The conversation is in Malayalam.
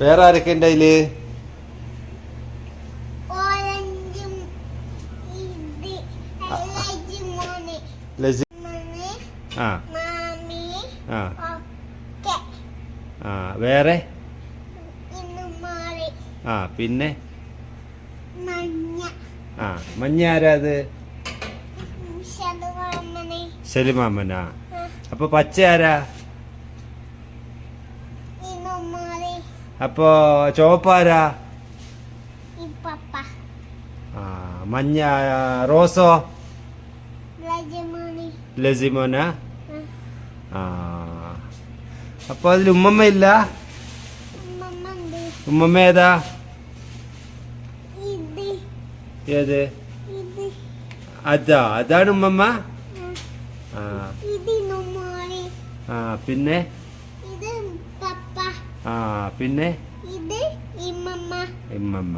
വേറെ ആരൊക്കെ ഉണ്ട് അതില്? വേറെ പിന്നെ മഞ്ഞ ആരാ അത്? ശലിമാമനാ. അപ്പൊ പച്ച ആരാ? അപ്പൊ ചുവപ്പാരാ? മഞ്ഞ റോസോ? ലസിമോനാ. അപ്പൊ അതിൽ ഉമ്മമ്മ ഇല്ല? ഉമ്മമ്മ ഏതാ? ഏത്? അതാണ് ഉമ്മമ്മ. പിന്നെ പിന്നെ ഇമ്മമ്മ.